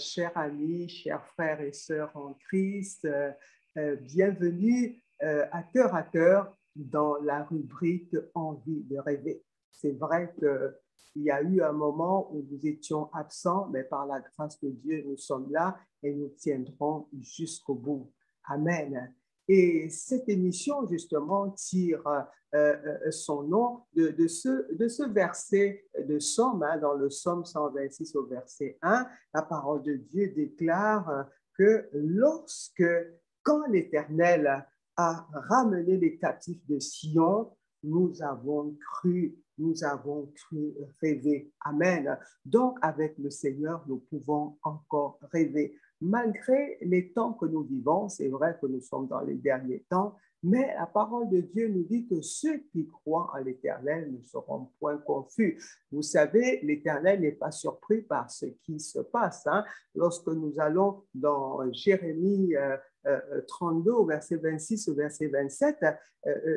chers amis, chers frères et sœurs en Christ, bienvenue à cœur dans la rubrique Envie de rêver. C'est vrai qu'il y a eu un moment où nous étions absents, mais par la grâce de Dieu, nous sommes là et nous tiendrons jusqu'au bout. Amen. Et cette émission, justement, tire son nom de ce verset de Somme, dans le Somme 126 au verset 1. La parole de Dieu déclare que quand l'Éternel a ramené les captifs de Sion, nous avons cru rêver. Amen. Donc, avec le Seigneur, nous pouvons encore rêver. Malgré les temps que nous vivons, c'est vrai que nous sommes dans les derniers temps, mais la parole de Dieu nous dit que ceux qui croient en l'Éternel ne seront point confus. Vous savez, l'Éternel n'est pas surpris par ce qui se passe. Lorsque nous allons dans Jérémie 32, au verset 26, au verset 27,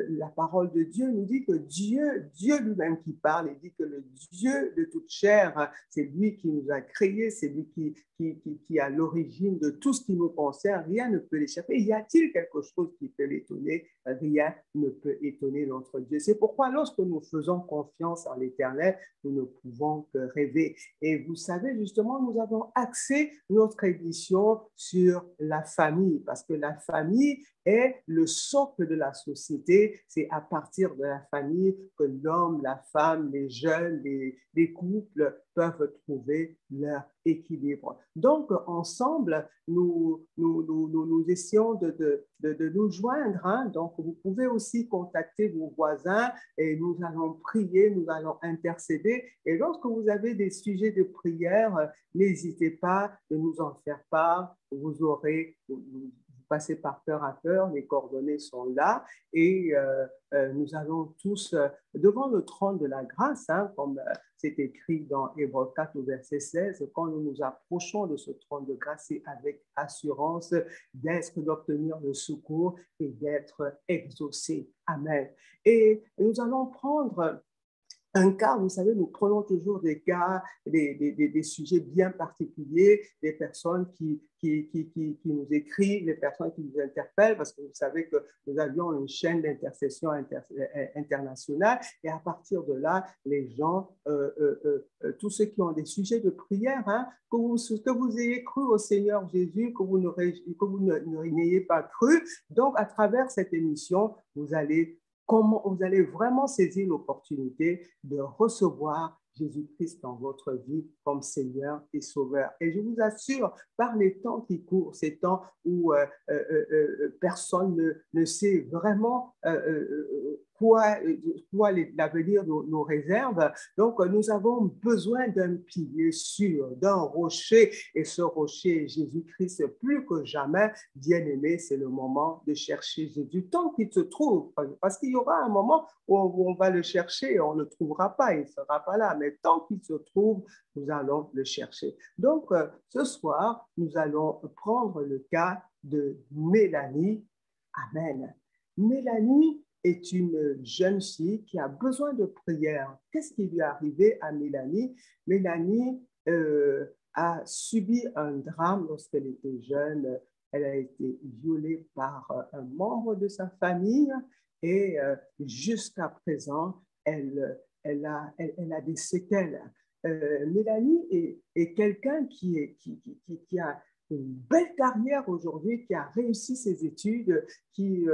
la parole de Dieu nous dit que Dieu lui-même qui parle, il dit que le Dieu de toute chair, c'est lui qui nous a créés, c'est lui qui a l'origine de tout ce qui nous concerne, rien ne peut l'échapper. Y a-t-il quelque chose qui peut l'étonner? Rien ne peut étonner notre Dieu. C'est pourquoi lorsque nous faisons confiance en l'Éternel, nous ne pouvons que rêver. Et vous savez, justement, nous avons axé notre édition sur la famille, parce que la famille est le socle de la société. C'est à partir de la famille que l'homme, la femme, les jeunes, les couples peuvent trouver leur équilibre. Donc, ensemble, nous essayons de nous joindre. Donc, vous pouvez aussi contacter vos voisins et nous allons prier, nous allons intercéder. Et lorsque vous avez des sujets de prière, n'hésitez pas de nous en faire part. Vous passez par cœur à cœur, les coordonnées sont là et nous allons tous devant le trône de la grâce, comme c'est écrit dans Hébreux 4 au verset 16, quand nous nous approchons de ce trône de grâce, c'est avec assurance d'obtenir le secours et d'être exaucés. Amen. Et nous allons prendre un cas, vous savez, nous prenons toujours des cas, des sujets bien particuliers, des personnes qui nous écrivent, des personnes qui nous interpellent, parce que vous savez que nous avions une chaîne d'intercession internationale, et à partir de là, les gens, tous ceux qui ont des sujets de prière, que vous ayez cru au Seigneur Jésus, que vous n'ayez pas cru, donc à travers cette émission, vous allez vraiment saisir l'opportunité de recevoir Jésus-Christ dans votre vie comme Seigneur et Sauveur. Et je vous assure, par les temps qui courent, ces temps où personne ne sait vraiment quoi l'avenir nous réserve, donc nous avons besoin d'un pilier sûr, d'un rocher, et ce rocher est Jésus-Christ. Plus que jamais, bien-aimé, c'est le moment de chercher Jésus tant qu'il se trouve, parce qu'il y aura un moment où on va le chercher et on ne le trouvera pas, il ne sera pas là, mais tant qu'il se trouve, nous allons le chercher. Donc, ce soir, nous allons prendre le cas de Mélanie. Amen. Mélanie est une jeune fille qui a besoin de prière. Qu'est-ce qui lui est arrivé à Mélanie? Mélanie a subi un drame lorsqu'elle était jeune. Elle a été violée par un membre de sa famille et jusqu'à présent, elle a des séquelles. Mélanie est quelqu'un qui a une belle carrière aujourd'hui, qui a réussi ses études, qui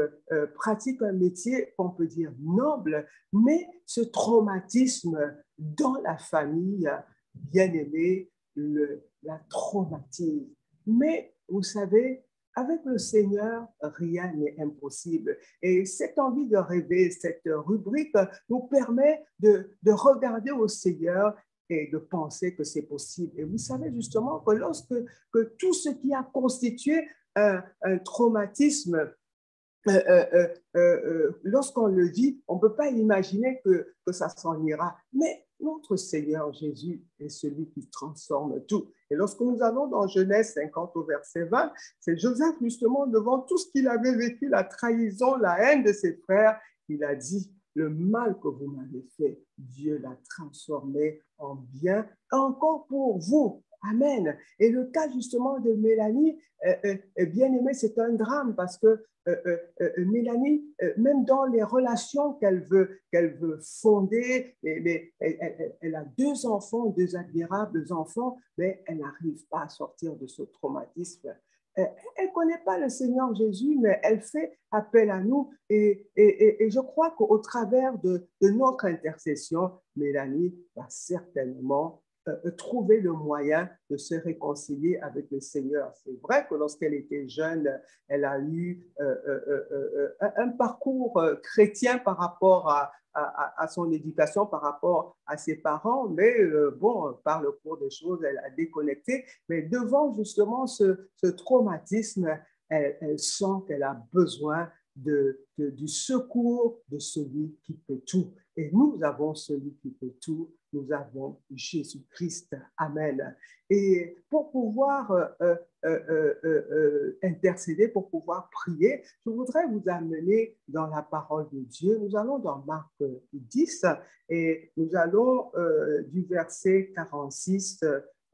pratique un métier qu'on peut dire noble, mais ce traumatisme dans la famille, bien aimé, la traumatise. Mais vous savez, avec le Seigneur, rien n'est impossible. Et cette envie de rêver, cette rubrique nous permet de regarder au Seigneur et de penser que c'est possible. Et vous savez justement que tout ce qui a constitué un traumatisme, lorsqu'on le vit, on ne peut pas imaginer que ça s'en ira. Mais notre Seigneur Jésus est celui qui transforme tout. Et lorsque nous allons dans Genèse 50 au verset 20, c'est Joseph justement devant tout ce qu'il avait vécu, la trahison, la haine de ses frères, il a dit, le mal que vous m'avez fait, Dieu l'a transformé en bien, encore pour vous. Amen. Et le cas justement de Mélanie, bien aimée, c'est un drame parce que Mélanie, même dans les relations qu'elle veut fonder, elle a 2 enfants, 2 admirables enfants, mais elle n'arrive pas à sortir de ce traumatisme. Elle ne connaît pas le Seigneur Jésus, mais elle fait appel à nous et je crois qu'au travers de notre intercession, Mélanie va certainement trouver le moyen de se réconcilier avec le Seigneur. C'est vrai que lorsqu'elle était jeune, elle a eu un parcours chrétien par rapport à son éducation, par rapport à ses parents, mais bon, par le cours des choses, elle a déconnecté. Mais devant justement ce traumatisme, elle sent qu'elle a besoin du secours de celui qui peut tout. Et nous avons celui qui peut tout, nous avons Jésus-Christ. Amen. Et pour pouvoir intercéder, pour pouvoir prier, je voudrais vous amener dans la parole de Dieu. Nous allons dans Marc 10 et nous allons du verset 46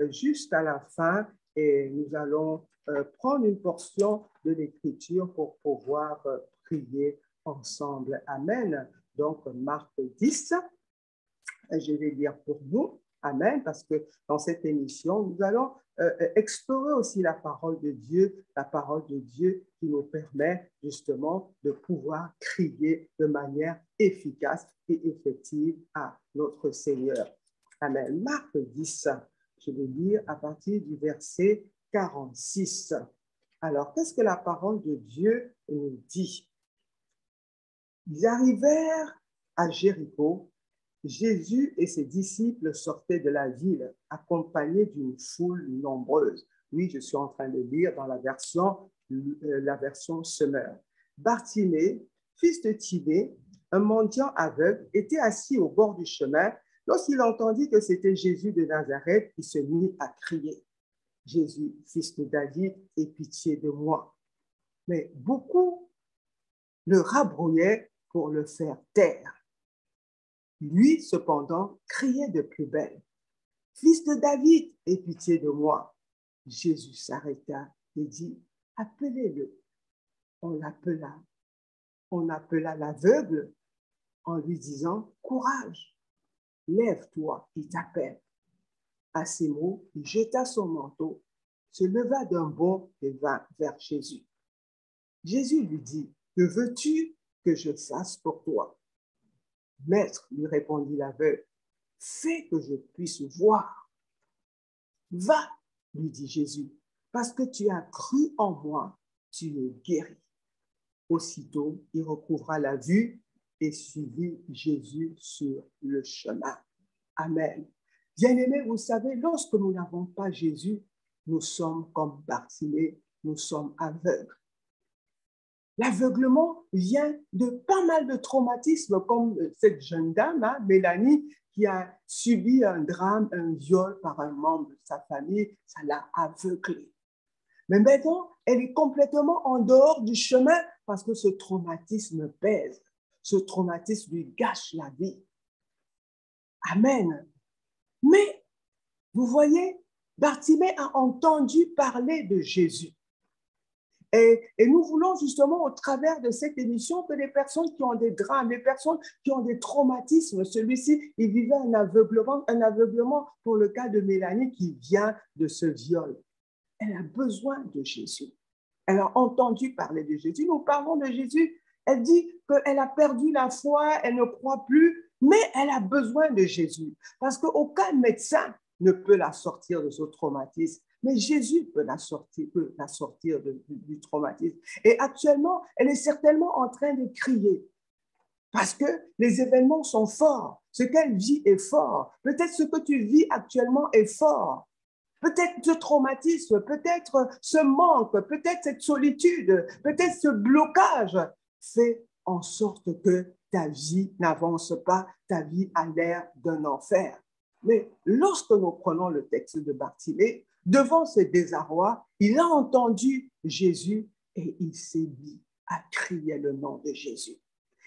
jusqu'à la fin et nous allons prendre une portion de l'Écriture pour pouvoir prier ensemble. Amen. Donc, Marc 10, je vais lire pour vous. Amen. Parce que dans cette émission, nous allons explorer aussi la parole de Dieu qui nous permet justement de pouvoir crier de manière efficace et effective à notre Seigneur. Amen. Marc 10, je vais lire à partir du verset 46. Alors, qu'est-ce que la parole de Dieu nous dit? Ils arrivèrent à Jéricho. Jésus et ses disciples sortaient de la ville, accompagnés d'une foule nombreuse. Oui, je suis en train de lire dans la version Semeur. Bartimée, fils de Timée, un mendiant aveugle, était assis au bord du chemin. Lorsqu'il entendit que c'était Jésus de Nazareth, il se mit à crier. Jésus, fils de David, aie pitié de moi. Mais beaucoup le rabrouaient pour le faire taire. Lui, cependant, criait de plus belle. Fils de David, aie pitié de moi. Jésus s'arrêta et dit, appelez-le. On appela l'aveugle en lui disant, courage, lève-toi, il t'appelle. À ces mots, il jeta son manteau, se leva d'un bond et vint vers Jésus. Jésus lui dit, que veux-tu que je fasse pour toi? Maître, lui répondit l'aveugle, fais que je puisse voir. Va, lui dit Jésus, parce que tu as cru en moi, tu es guéri. Aussitôt, il recouvra la vue et suivit Jésus sur le chemin. Amen. Bien-aimés, vous savez, lorsque nous n'avons pas Jésus, nous sommes comme Bartimée, nous sommes aveugles. L'aveuglement vient de pas mal de traumatismes, comme cette jeune dame, hein, Mélanie, qui a subi un drame, un viol par un membre de sa famille, ça l'a aveuglée. Mais maintenant, elle est complètement en dehors du chemin parce que ce traumatisme pèse, ce traumatisme lui gâche la vie. Amen. Mais, vous voyez, Bartimée a entendu parler de Jésus. Et nous voulons justement, au travers de cette émission, que les personnes qui ont des drames, les personnes qui ont des traumatismes, celui-ci, il vivait un aveuglement pour le cas de Mélanie qui vient de ce viol. Elle a besoin de Jésus. Elle a entendu parler de Jésus. Nous parlons de Jésus. Elle dit qu'elle a perdu la foi, elle ne croit plus, mais elle a besoin de Jésus. Parce qu'aucun médecin ne peut la sortir de ce traumatisme. Mais Jésus peut la sortir du traumatisme. Et actuellement, elle est certainement en train de crier parce que les événements sont forts. Ce qu'elle vit est fort. Peut-être ce que tu vis actuellement est fort. Peut-être ce traumatisme, peut-être ce manque, peut-être cette solitude, peut-être ce blocage fait en sorte que ta vie n'avance pas, ta vie a l'air d'un enfer. Mais lorsque nous prenons le texte de Bartimée, devant ce désarroi, il a entendu Jésus et il s'est mis à crier le nom de Jésus.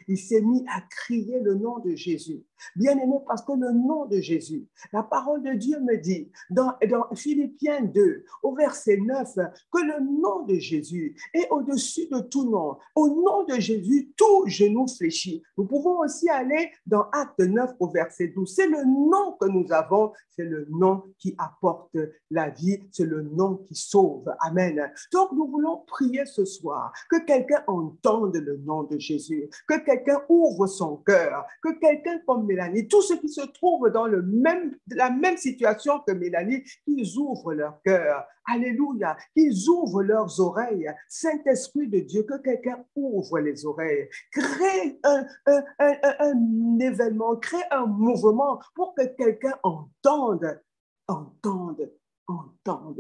Il s'est mis à crier le nom de Jésus. Bien-aimé, parce que le nom de Jésus, la parole de Dieu me dit dans Philippiens 2, au verset 9, que le nom de Jésus est au-dessus de tout nom. Au nom de Jésus, tout genou fléchit. Nous pouvons aussi aller dans Acte 9 au verset 12. C'est le nom que nous avons, c'est le nom qui apporte la vie, c'est le nom qui sauve. Amen. Donc, nous voulons prier ce soir que quelqu'un entende le nom de Jésus, que quelqu'un ouvre son cœur, que quelqu'un comme Mélanie, tous ceux qui se trouvent dans la même situation que Mélanie, qu'ils ouvrent leur cœur. Alléluia, qu'ils ouvrent leurs oreilles. Saint-Esprit de Dieu, que quelqu'un ouvre les oreilles. Crée un événement, crée un mouvement pour que quelqu'un entende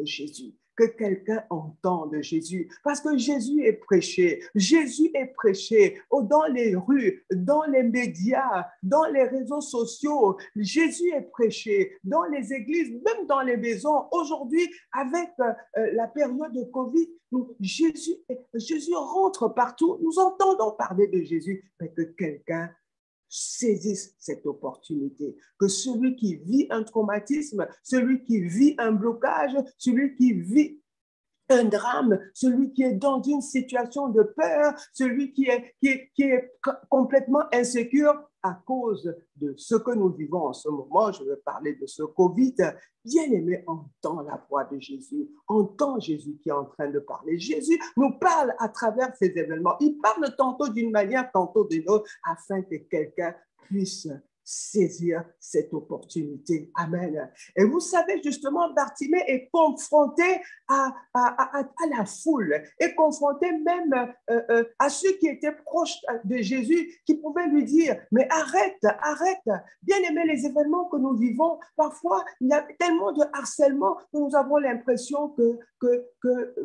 Jésus. Que quelqu'un entende Jésus. Parce que Jésus est prêché. Jésus est prêché dans les rues, dans les médias, dans les réseaux sociaux. Jésus est prêché dans les églises, même dans les maisons. Aujourd'hui, avec la période de Covid, Jésus rentre partout. Nous entendons parler de Jésus, mais que quelqu'un saisissent cette opportunité, que celui qui vit un traumatisme, celui qui vit un blocage, celui qui vit un drame, celui qui est dans une situation de peur, celui qui est complètement insécure à cause de ce que nous vivons en ce moment. Je veux parler de ce Covid. Bien-aimé, entends la voix de Jésus. Entends Jésus qui est en train de parler. Jésus nous parle à travers ces événements. Il parle tantôt d'une manière, tantôt d'une autre, afin que quelqu'un puisse saisir cette opportunité. Amen. Et vous savez, justement, Bartimée est confronté à la foule, est confronté même à ceux qui étaient proches de Jésus, qui pouvaient lui dire, mais arrête. Bien aimé, les événements que nous vivons, parfois, il y a tellement de harcèlement que nous avons l'impression que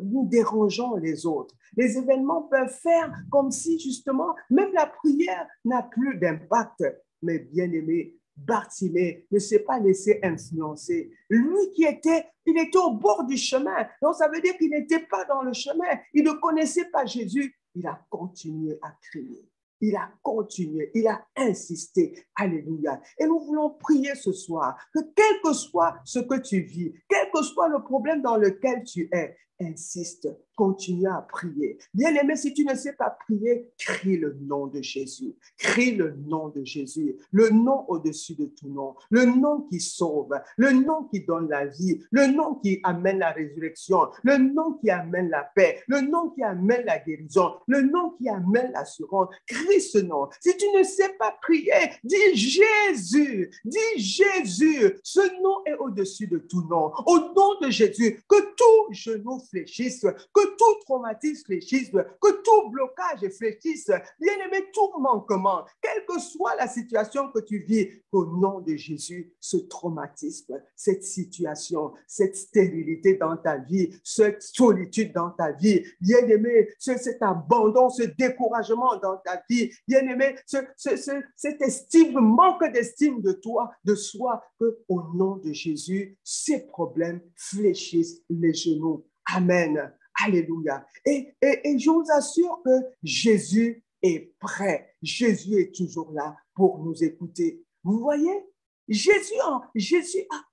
nous dérangeons les autres. Les événements peuvent faire comme si, justement, même la prière n'a plus d'impact. Mais bien-aimé, Bartimée ne s'est pas laissé influencer. Lui il était au bord du chemin. Donc, ça veut dire qu'il n'était pas dans le chemin. Il ne connaissait pas Jésus. Il a continué à crier. Il a continué, il a insisté. Alléluia. Et nous voulons prier ce soir que quel que soit ce que tu vis, quel que soit le problème dans lequel tu es, insiste, continue à prier. Bien-aimé, si tu ne sais pas prier, crie le nom de Jésus. Crie le nom de Jésus. Le nom au-dessus de tout nom. Le nom qui sauve. Le nom qui donne la vie. Le nom qui amène la résurrection. Le nom qui amène la paix. Le nom qui amène la guérison. Le nom qui amène l'assurance. Crie ce nom. Si tu ne sais pas prier, dis Jésus. Dis Jésus. Ce nom est au-dessus de tout nom. Au nom de Jésus, que tout genou fléchisse, que tout traumatisme fléchisse, que tout blocage fléchisse. Bien-aimé, tout manquement, quelle que soit la situation que tu vis, qu'au nom de Jésus, ce traumatisme, cette situation, cette stérilité dans ta vie, cette solitude dans ta vie, bien-aimé, cet abandon, ce découragement dans ta vie, bien-aimé, cette estime, manque d'estime de toi, de soi, que au nom de Jésus, ces problèmes fléchissent les genoux. Amen. Alléluia. Et je vous assure que Jésus est prêt. Jésus est toujours là pour nous écouter. Vous voyez, Jésus a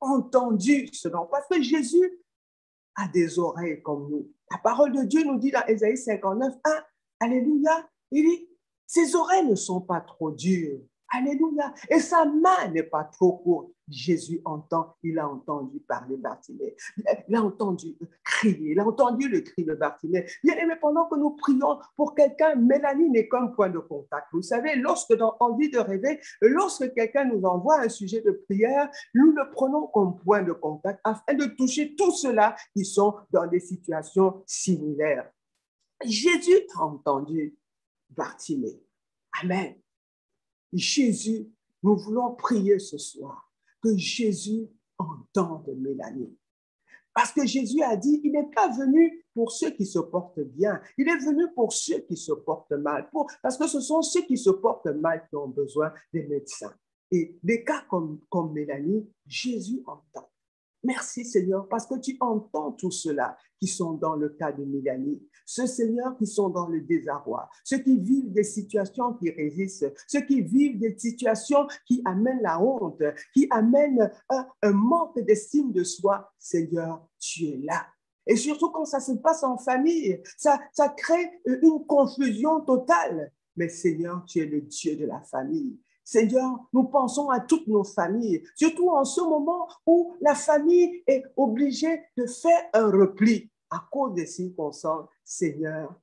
entendu ce nom parce que Jésus a des oreilles comme nous. La parole de Dieu nous dit dans Ésaïe 59, 1, Alléluia, il dit, ses oreilles ne sont pas trop dures. Alléluia. Et sa main n'est pas trop courte. Jésus entend, il a entendu parler Bartimée. Il a entendu crier, il a entendu le cri de Bartimée. Bien aimé, pendant que nous prions pour quelqu'un, Mélanie n'est qu'un point de contact. Vous savez, lorsque dans Envie de rêver, lorsque quelqu'un nous envoie un sujet de prière, nous le prenons comme point de contact afin de toucher tous ceux-là qui sont dans des situations similaires. Jésus a entendu Bartimée. Amen. Jésus, nous voulons prier ce soir que Jésus entende Mélanie. Parce que Jésus a dit, il n'est pas venu pour ceux qui se portent bien, il est venu pour ceux qui se portent mal, parce que ce sont ceux qui se portent mal qui ont besoin des médecins. Et des cas comme Mélanie, Jésus entend. Merci Seigneur, parce que tu entends tous ceux-là qui sont dans le cas de Mélanie. ceux, Seigneur, qui sont dans le désarroi, ceux qui vivent des situations qui résistent, ceux qui vivent des situations qui amènent la honte, qui amènent un manque d'estime de soi. Seigneur, tu es là. Et surtout quand ça se passe en famille, ça crée une confusion totale. Mais Seigneur, tu es le Dieu de la famille. Seigneur, nous pensons à toutes nos familles, surtout en ce moment où la famille est obligée de faire un repli à cause des circonstances. Seigneur,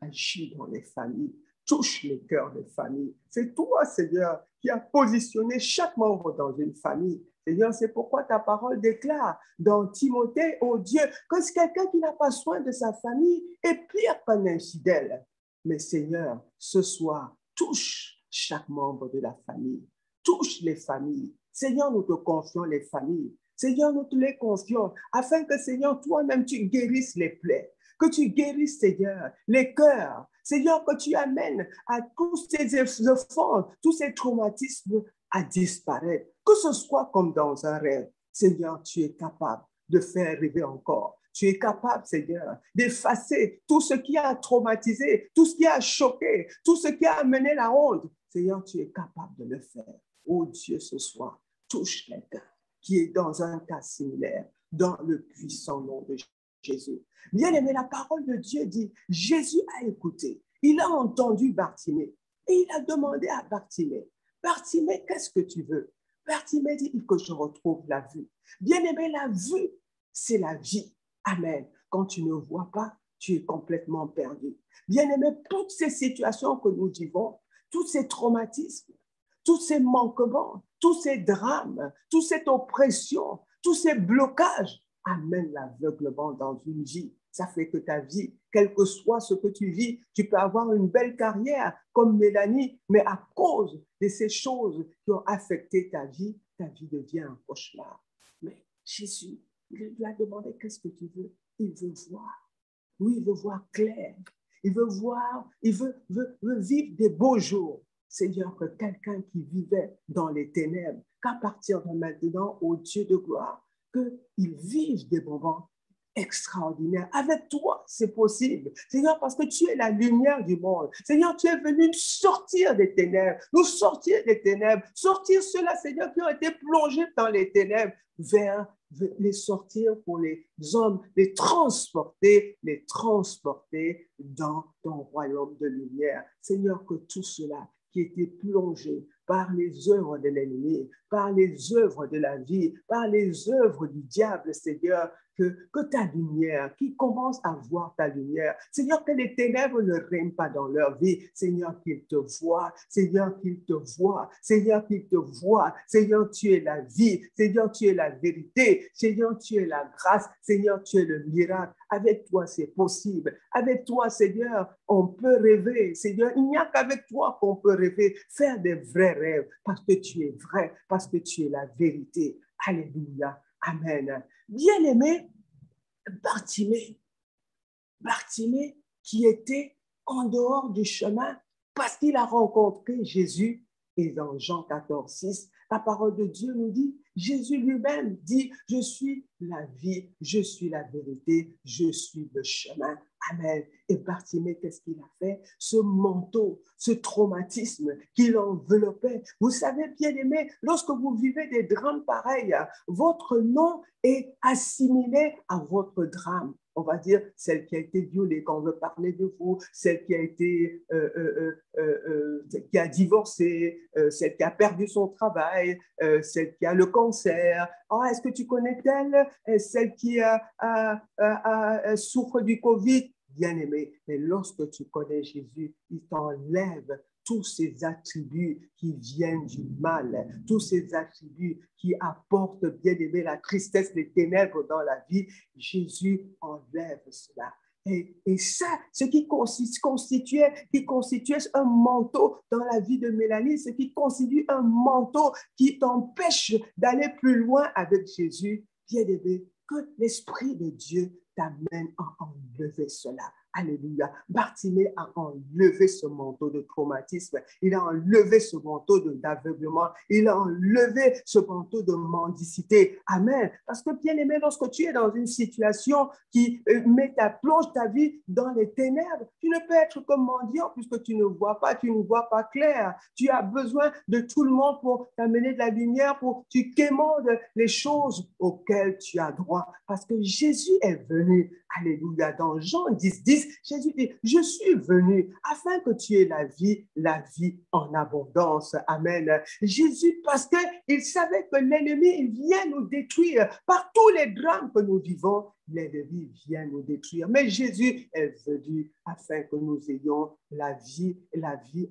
agis dans les familles, touche les cœurs des familles. C'est toi, Seigneur, qui as positionné chaque membre dans une famille. Seigneur, c'est pourquoi ta parole déclare dans Timothée, oh Dieu, que c'est quelqu'un qui n'a pas soin de sa famille est pire qu'un infidèle. Mais Seigneur, ce soir, touche chaque membre de la famille. Touche les familles. Seigneur, nous te confions les familles. Seigneur, nous te les confions afin que, Seigneur, toi-même, tu guérisses les plaies. Que tu guérisses, Seigneur, les cœurs. Seigneur, que tu amènes à tous ces efforts, tous ces traumatismes à disparaître. Que ce soit comme dans un rêve. Seigneur, tu es capable de faire rêver encore. Tu es capable, Seigneur, d'effacer tout ce qui a traumatisé, tout ce qui a choqué, tout ce qui a amené la honte. Seigneur, tu es capable de le faire. Oh Dieu, ce soir, touche quelqu'un qui est dans un cas similaire, dans le puissant nom de Jésus. Bien-aimé, la parole de Dieu dit, Jésus a écouté, il a entendu Bartimée et il a demandé à Bartimée, Bartimée, qu'est-ce que tu veux? Bartimée dit, il faut que je retrouve la vue. Bien-aimé, la vue, c'est la vie. Amen. Quand tu ne vois pas, tu es complètement perdu. Bien-aimé, toutes ces situations que nous vivons, tous ces traumatismes, tous ces manquements, tous ces drames, toute cette oppression, tous ces blocages amènent l'aveuglement dans une vie. Ça fait que ta vie, quel que soit ce que tu vis, tu peux avoir une belle carrière comme Mélanie, mais à cause de ces choses qui ont affecté ta vie devient un cauchemar. Mais Jésus, il lui a demandé, qu'est-ce que tu veux? Il veut voir. Oui, il veut voir clair. Il veut voir, il veut vivre des beaux jours. Seigneur, que quelqu'un qui vivait dans les ténèbres, qu'à partir de maintenant, ô Dieu de gloire, qu'il vive des moments extraordinaires. Avec toi, c'est possible. Seigneur, parce que tu es la lumière du monde. Seigneur, tu es venu sortir des ténèbres, nous sortir des ténèbres, sortir ceux-là, Seigneur, qui ont été plongés dans les ténèbres, vers les sortir pour les hommes, les transporter dans ton royaume de lumière. Seigneur, que tout cela qui était plongé par les œuvres de l'ennemi, par les œuvres de la vie, par les œuvres du diable, Seigneur, que ta lumière, qui commence à voir ta lumière, Seigneur, que les ténèbres ne règnent pas dans leur vie, Seigneur, qu'ils te voient, Seigneur, qu'ils te voient, Seigneur, qu'ils te voient, Seigneur, tu es la vie, Seigneur, tu es la vérité, Seigneur, tu es la grâce, Seigneur, tu es le miracle. Avec toi, c'est possible. Avec toi, Seigneur, on peut rêver. Seigneur, il n'y a qu'avec toi qu'on peut rêver, faire des vrais rêves, parce que tu es vrai, parce que tu es la vérité. Alléluia. Amen. Bien-aimé, Bartimée qui était en dehors du chemin parce qu'il a rencontré Jésus. Et dans Jean 14:6, la parole de Dieu nous dit, Jésus lui-même dit, je suis la vie, je suis la vérité, je suis le chemin. Amen. Et Bartimée, qu'est-ce qu'il a fait? Ce manteau, ce traumatisme qui l'enveloppait. Vous savez, bien-aimé, lorsque vous vivez des drames pareils, votre nom est assimilé à votre drame. On va dire celle qui a été violée quand on veut parler de vous, celle qui a été, qui a divorcé, celle qui a perdu son travail, celle qui a le cancer. Oh, est-ce que tu connais telle? Celle qui souffre du Covid. Bien-aimé, mais lorsque tu connais Jésus, il t'enlève tous ces attributs qui viennent du mal, tous ces attributs qui apportent, bien-aimé, la tristesse, les ténèbres dans la vie. Jésus enlève cela. Et ça, ce qui constituait un manteau dans la vie de Mélanie, ce qui constitue un manteau qui t'empêche d'aller plus loin avec Jésus, bien-aimé, que l'Esprit de Dieu t'amène à enlever cela. Alléluia. Bartimée a enlevé ce manteau de traumatisme. Il a enlevé ce manteau d'aveuglement. Il a enlevé ce manteau de mendicité. Amen. Parce que, bien aimé, lorsque tu es dans une situation qui plonge ta vie dans les ténèbres, tu ne peux être comme mendiant puisque tu ne vois pas clair. Tu as besoin de tout le monde pour t'amener de la lumière, pour tu quémandes les choses auxquelles tu as droit. Parce que Jésus est venu. Alléluia. Dans Jean 10, Jésus dit, je suis venu afin que tu aies la vie en abondance. Amen. Jésus, parce qu'il savait que l'ennemi vient nous détruire par tous les drames que nous vivons, l'ennemi vient nous détruire. Mais Jésus est venu afin que nous ayons la vie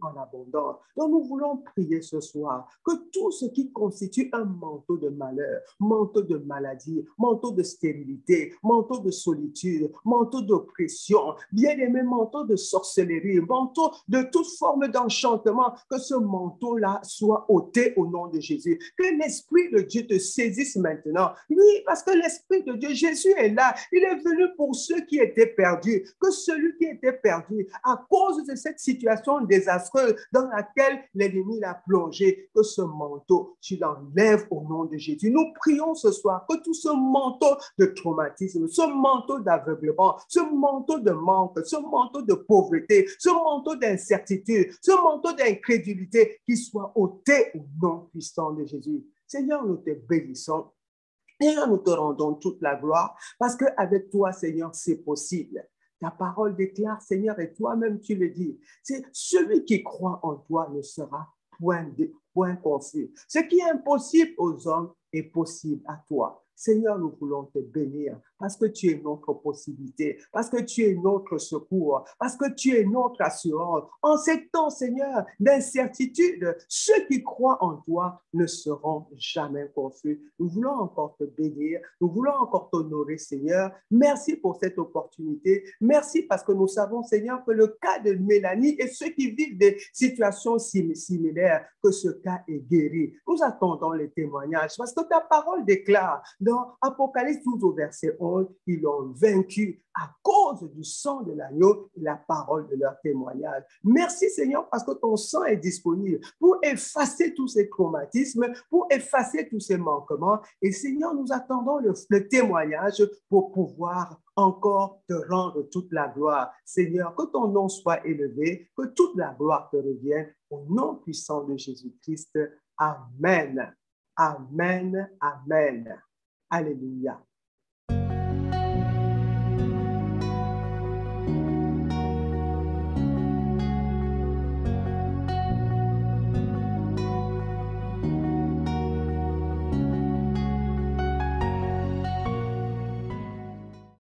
en abondance. Donc nous voulons prier ce soir que tout ce qui constitue un manteau de malheur, manteau de maladie, manteau de stérilité, manteau de solitude, manteau d'oppression, bien-aimé manteau de sorcellerie, manteau de toute forme d'enchantement, que ce manteau-là soit ôté au nom de Jésus. Que l'Esprit de Dieu te saisisse maintenant. Oui, parce que l'Esprit de Dieu, Jésus est là. Il est venu pour ceux qui étaient perdus. Que celui qui était perdu, à cause de cette situation désastreuse dans laquelle l'ennemi l'a plongé, que ce manteau, tu l'enlèves au nom de Jésus. Nous prions ce soir que tout ce manteau de traumatisme, ce manteau d'aveuglement, ce manteau de manque, ce manteau de pauvreté, ce manteau d'incertitude, ce manteau d'incrédulité, qui soit ôté au nom puissant de Jésus. Seigneur, nous te bénissons. Seigneur, nous te rendons toute la gloire parce qu'avec toi, Seigneur, c'est possible. Ta parole déclare, Seigneur, et toi-même tu le dis, c'est celui qui croit en toi ne sera point confus. Ce qui est impossible aux hommes est possible à toi. Seigneur, nous voulons te bénir parce que tu es notre possibilité, parce que tu es notre secours, parce que tu es notre assurance. En ces temps, Seigneur, d'incertitude, ceux qui croient en toi ne seront jamais confus. Nous voulons encore te bénir, nous voulons encore t'honorer, Seigneur. Merci pour cette opportunité. Merci parce que nous savons, Seigneur, que le cas de Mélanie et ceux qui vivent des situations similaires, que ce cas est guéri. Nous attendons les témoignages parce que ta parole déclare dans Apocalypse 12 au verset 11, ils l'ont vaincu à cause du sang de l'agneau et la parole de leur témoignage. Merci Seigneur parce que ton sang est disponible pour effacer tous ces traumatismes, pour effacer tous ces manquements. Et Seigneur, nous attendons le témoignage pour pouvoir encore te rendre toute la gloire. Seigneur, que ton nom soit élevé, que toute la gloire te revienne au nom puissant de Jésus-Christ. Amen. Amen. Amen. Alléluia.